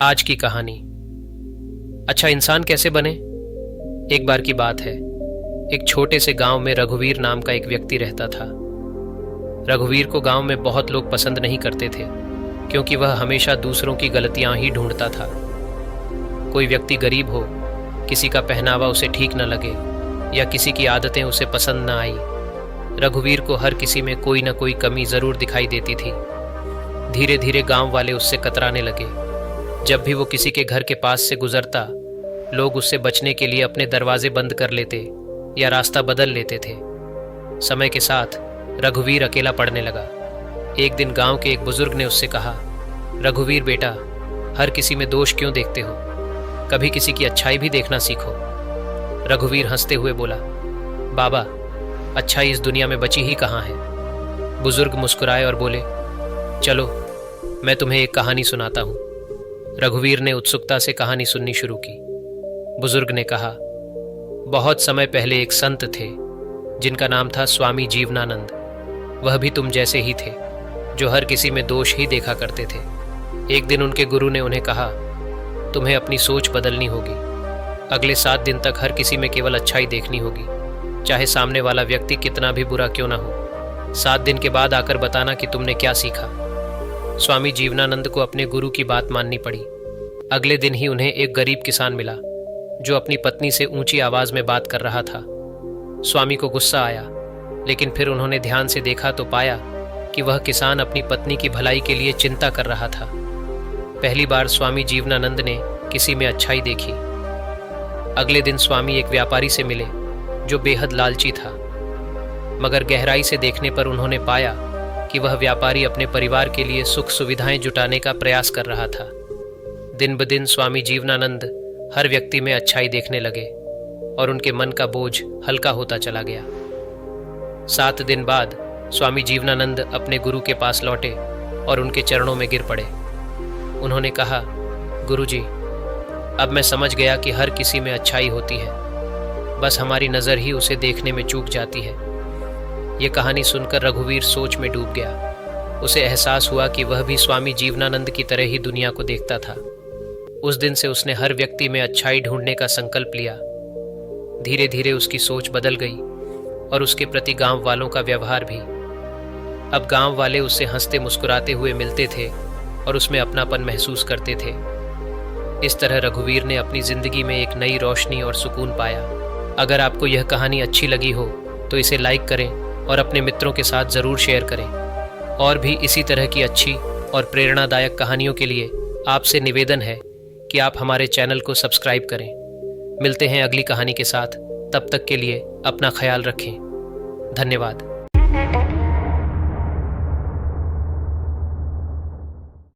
आज की कहानी। अच्छा इंसान कैसे बने। एक बार की बात है, एक छोटे से गांव में रघुवीर नाम का एक व्यक्ति रहता था। रघुवीर को गांव में बहुत लोग पसंद नहीं करते थे, क्योंकि वह हमेशा दूसरों की गलतियां ही ढूंढता था। कोई व्यक्ति गरीब हो, किसी का पहनावा उसे ठीक न लगे या किसी की आदतें उसे पसंद न आई, रघुवीर को हर किसी में कोई न कोई कमी जरूर दिखाई देती थी। धीरे धीरे गांव वाले उससे कतराने लगे। जब भी वो किसी के घर के पास से गुजरता, लोग उससे बचने के लिए अपने दरवाजे बंद कर लेते या रास्ता बदल लेते थे। समय के साथ रघुवीर अकेला पड़ने लगा। एक दिन गांव के एक बुजुर्ग ने उससे कहा, रघुवीर बेटा, हर किसी में दोष क्यों देखते हो? कभी किसी की अच्छाई भी देखना सीखो। रघुवीर हंसते हुए बोला, बाबा, अच्छाई इस दुनिया में बची ही कहाँ है। बुजुर्ग मुस्कुराए और बोले, चलो मैं तुम्हें एक कहानी सुनाता हूँ। रघुवीर ने उत्सुकता से कहानी सुननी शुरू की। बुजुर्ग ने कहा, बहुत समय पहले एक संत थे जिनका नाम था स्वामी जीवनानंद। वह भी तुम जैसे ही थे, जो हर किसी में दोष ही देखा करते थे। एक दिन उनके गुरु ने उन्हें कहा, तुम्हें अपनी सोच बदलनी होगी। अगले 7 दिन तक हर किसी में केवल अच्छाई देखनी होगी, चाहे सामने वाला व्यक्ति कितना भी बुरा क्यों ना हो। 7 दिन के बाद आकर बताना कि तुमने क्या सीखा। स्वामी जीवनानंद को अपने गुरु की बात माननी पड़ी। अगले दिन ही उन्हें एक गरीब किसान मिला, जो अपनी पत्नी से ऊंची आवाज में बात कर रहा था। स्वामी को गुस्सा आया, लेकिन फिर उन्होंने ध्यान से देखा तो पाया कि वह किसान अपनी पत्नी की भलाई के लिए चिंता कर रहा था। पहली बार स्वामी जीवनानंद ने किसी में अच्छाई देखी। अगले दिन स्वामी एक व्यापारी से मिले, जो बेहद लालची था, मगर गहराई से देखने पर उन्होंने पाया कि वह व्यापारी अपने परिवार के लिए सुख सुविधाएं जुटाने का प्रयास कर रहा था। दिन ब दिन स्वामी जीवनानंद हर व्यक्ति में अच्छाई देखने लगे और उनके मन का बोझ हल्का होता चला गया। 7 दिन बाद स्वामी जीवनानंद अपने गुरु के पास लौटे और उनके चरणों में गिर पड़े। उन्होंने कहा, गुरुजी, अब मैं समझ गया कि हर किसी में अच्छाई होती है, बस हमारी नज़र ही उसे देखने में चूक जाती है। ये कहानी सुनकर रघुवीर सोच में डूब गया। उसे एहसास हुआ कि वह भी स्वामी जीवनानंद की तरह ही दुनिया को देखता था। उस दिन से उसने हर व्यक्ति में अच्छाई ढूंढने का संकल्प लिया। धीरे धीरे उसकी सोच बदल गई और उसके प्रति गांव वालों का व्यवहार भी। अब गांव वाले उससे हंसते मुस्कुराते हुए मिलते थे और उसमें अपनापन महसूस करते थे। इस तरह रघुवीर ने अपनी जिंदगी में एक नई रोशनी और सुकून पाया। अगर आपको यह कहानी अच्छी लगी हो तो इसे लाइक करें और अपने मित्रों के साथ ज़रूर शेयर करें। और भी इसी तरह की अच्छी और प्रेरणादायक कहानियों के लिए आपसे निवेदन है कि आप हमारे चैनल को सब्सक्राइब करें। मिलते हैं अगली कहानी के साथ। तब तक के लिए अपना ख्याल रखें। धन्यवाद।